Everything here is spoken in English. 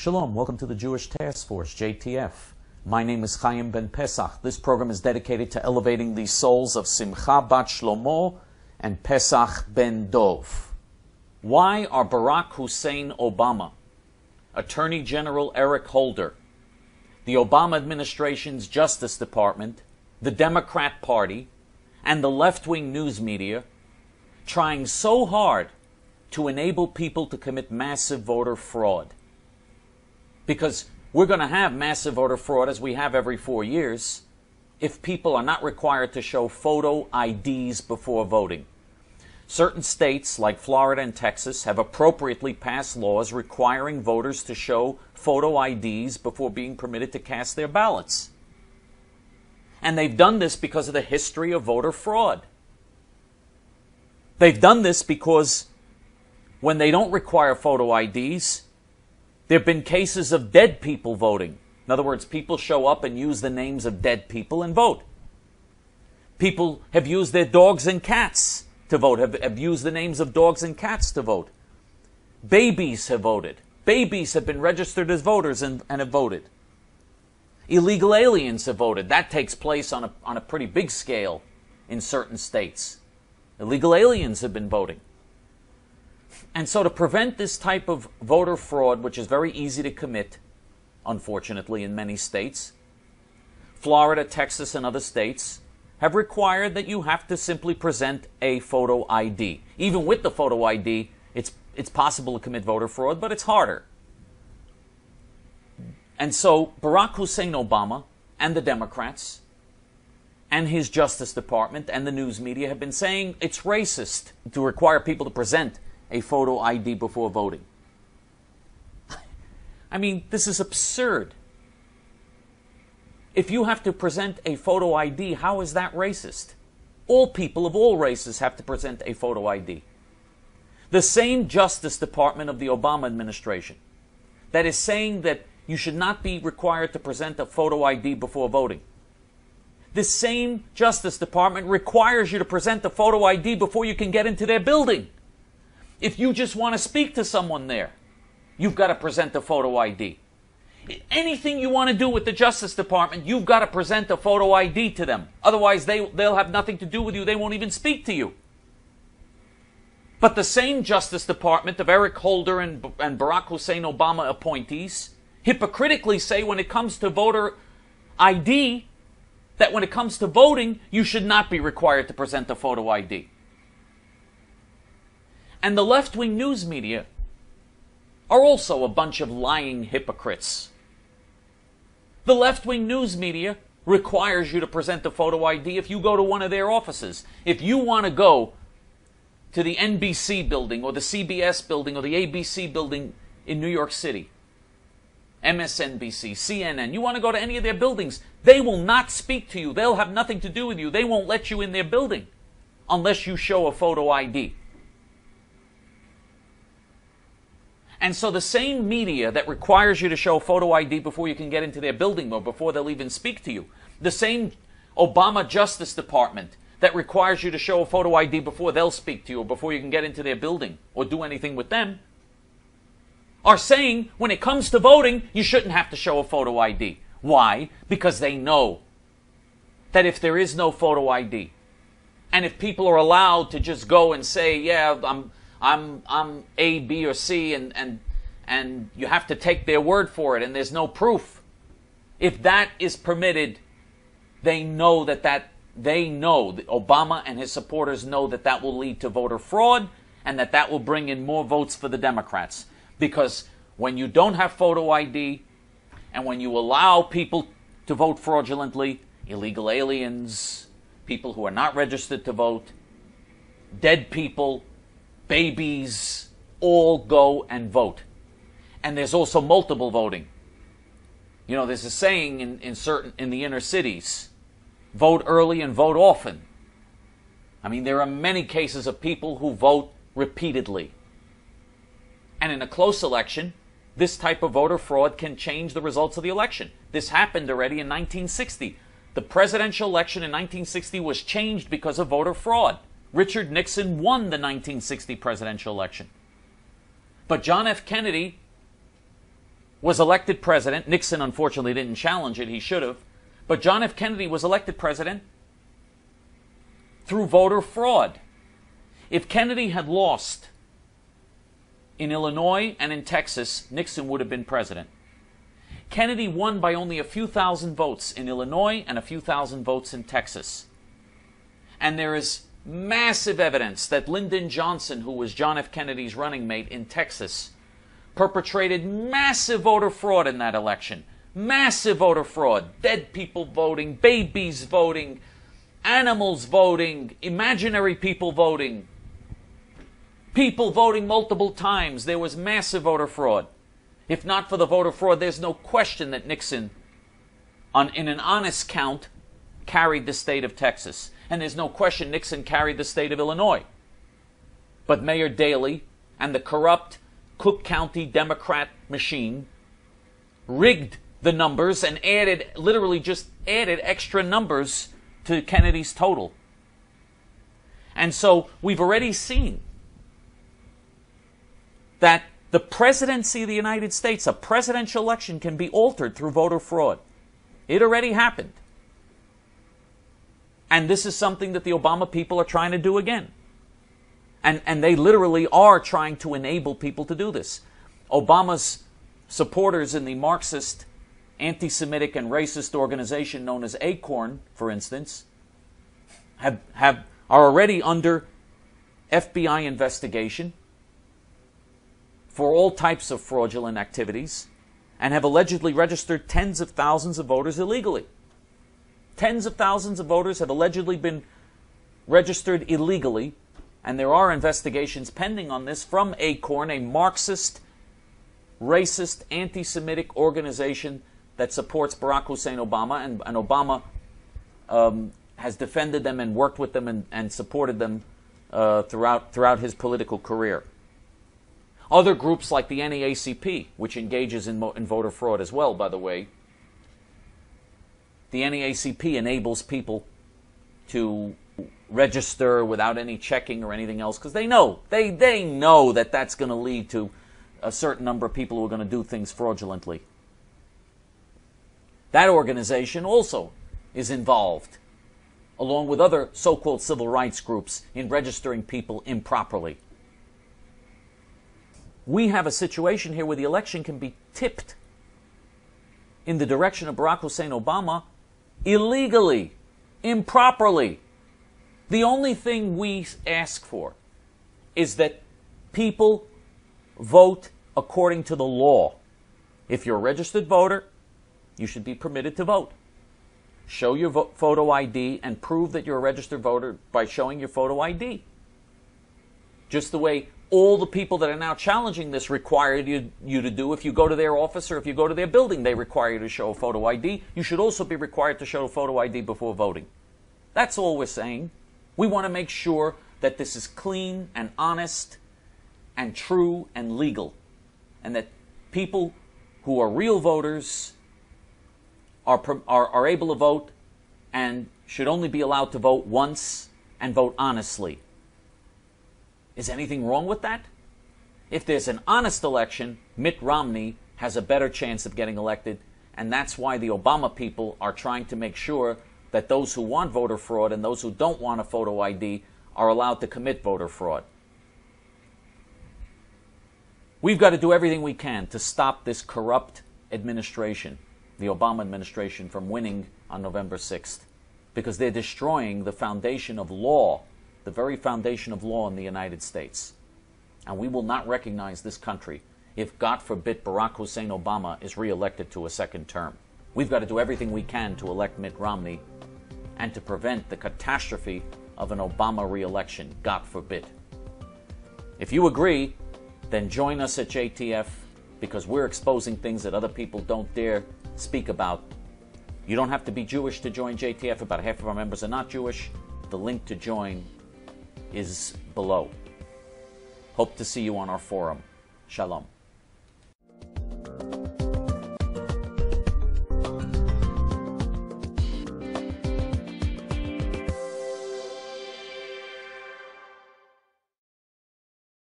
Shalom, welcome to the Jewish Task Force, JTF. My name is Chaim Ben Pesach. This program is dedicated to elevating the souls of Simcha Bat Shlomo and Pesach Ben Dov. Why are Barack Hussein Obama, Attorney General Eric Holder, the Obama administration's Justice Department, the Democrat Party, and the left-wing news media trying so hard to enable people to commit massive voter fraud? Because we're going to have massive voter fraud, as we have every 4 years, if people are not required to show photo IDs before voting. Certain states, like Florida and Texas, have appropriately passed laws requiring voters to show photo IDs before being permitted to cast their ballots. And they've done this because of the history of voter fraud. They've done this because when they don't require photo IDs, there have been cases of dead people voting. In other words, people show up and use the names of dead people and vote. People have used their dogs and cats to vote, have used the names of dogs and cats to vote. Babies have voted. Babies have been registered as voters and have voted. Illegal aliens have voted. That takes place on a pretty big scale in certain states. Illegal aliens have been voting. And so to prevent this type of voter fraud, which is very easy to commit, unfortunately, in many states, Florida, Texas, and other states have required that you have to simply present a photo ID. Even with the photo ID, it's possible to commit voter fraud, but it's harder. And so Barack Hussein Obama and the Democrats and his Justice Department and the news media have been saying it's racist to require people to present a photo ID before voting. I mean, this is absurd. If you have to present a photo ID, how is that racist? All people of all races have to present a photo ID. The same Justice Department of the Obama administration that is saying that you should not be required to present a photo ID before voting. This same Justice Department requires you to present a photo ID before you can get into their building. If you just want to speak to someone there, you've got to present a photo ID. Anything you want to do with the Justice Department, you've got to present a photo ID to them. Otherwise, they'll have nothing to do with you. They won't even speak to you. But the same Justice Department of Eric Holder and Barack Hussein Obama appointees hypocritically say when it comes to voter ID, that when it comes to voting, you should not be required to present a photo ID. And the left-wing news media are also a bunch of lying hypocrites. The left-wing news media requires you to present a photo ID if you go to one of their offices. If you want to go to the NBC building or the CBS building or the ABC building in New York City, MSNBC, CNN, you want to go to any of their buildings, they will not speak to you. They'll have nothing to do with you. They won't let you in their building unless you show a photo ID. And so the same media that requires you to show photo ID before you can get into their building or before they'll even speak to you, the same Obama Justice Department that requires you to show a photo ID before they'll speak to you or before you can get into their building or do anything with them, are saying when it comes to voting, you shouldn't have to show a photo ID. Why? Because they know that if there is no photo ID, and if people are allowed to just go and say, yeah, I'm A, B, or C, and you have to take their word for it, and there's no proof. If that is permitted, they know that Obama and his supporters know that will lead to voter fraud, and that will bring in more votes for the Democrats. Because when you don't have photo ID, and when you allow people to vote fraudulently, illegal aliens, people who are not registered to vote, dead people, babies, all go and vote. And there's also multiple voting. You know, there's a saying in the inner cities, vote early and vote often. I mean, there are many cases of people who vote repeatedly. And in a close election, this type of voter fraud can change the results of the election. This happened already in 1960. The presidential election in 1960 was changed because of voter fraud. Richard Nixon won the 1960 presidential election. But John F. Kennedy was elected president. Nixon, unfortunately, didn't challenge it. He should have. But John F. Kennedy was elected president through voter fraud. If Kennedy had lost in Illinois and in Texas, Nixon would have been president. Kennedy won by only a few thousand votes in Illinois and a few thousand votes in Texas. And there is massive evidence that Lyndon Johnson, who was John F. Kennedy's running mate in Texas, perpetrated massive voter fraud in that election. Massive voter fraud. Dead people voting, babies voting, animals voting, imaginary people voting, people voting multiple times. There was massive voter fraud. If not for the voter fraud, there's no question that Nixon, in an honest count, carried the state of Texas. And there's no question Nixon carried the state of Illinois. But Mayor Daley and the corrupt Cook County Democrat machine rigged the numbers and literally just added extra numbers to Kennedy's total. And so we've already seen that the presidency of the United States, a presidential election, can be altered through voter fraud. It already happened. And this is something that the Obama people are trying to do again. And they literally are trying to enable people to do this. Obama's supporters in the Marxist, anti-Semitic, and racist organization known as A.C.O.R.N, for instance, are already under FBI investigation for all types of fraudulent activities and have allegedly registered tens of thousands of voters illegally. Tens of thousands of voters have allegedly been registered illegally, and there are investigations pending on this from A.C.O.R.N, a Marxist, racist, anti-Semitic organization that supports Barack Hussein Obama, and Obama has defended them and worked with them and supported them throughout his political career. Other groups like the NAACP, which engages in voter fraud as well, by the way. The NAACP enables people to register without any checking or anything else because they know that that's going to lead to a certain number of people who are going to do things fraudulently. That organization also is involved, along with other so-called civil rights groups, in registering people improperly. We have a situation here where the election can be tipped in the direction of Barack Hussein Obama illegally, improperly. The only thing we ask for is that people vote according to the law. If you're a registered voter, you should be permitted to vote. Show your photo ID and prove that you're a registered voter by showing your photo ID. Just the way all the people that are now challenging this require you to do. If you go to their office or if you go to their building, they require you to show a photo ID. You should also be required to show a photo ID before voting. That's all we're saying. We want to make sure that this is clean and honest and true and legal, and that people who are real voters are able to vote and should only be allowed to vote once and vote honestly. Is anything wrong with that? If there's an honest election, Mitt Romney has a better chance of getting elected, and that's why the Obama people are trying to make sure that those who want voter fraud and those who don't want a photo ID are allowed to commit voter fraud. We've got to do everything we can to stop this corrupt administration, the Obama administration, from winning on November 6th, because they're destroying the foundation of law, the very foundation of law in the United States. And we will not recognize this country if, God forbid, Barack Hussein Obama is reelected to a second term. We've got to do everything we can to elect Mitt Romney and to prevent the catastrophe of an Obama reelection, God forbid. If you agree, then join us at JTF, because we're exposing things that other people don't dare speak about. You don't have to be Jewish to join JTF. About half of our members are not Jewish. The link to join is below. Hope to see you on our forum. Shalom.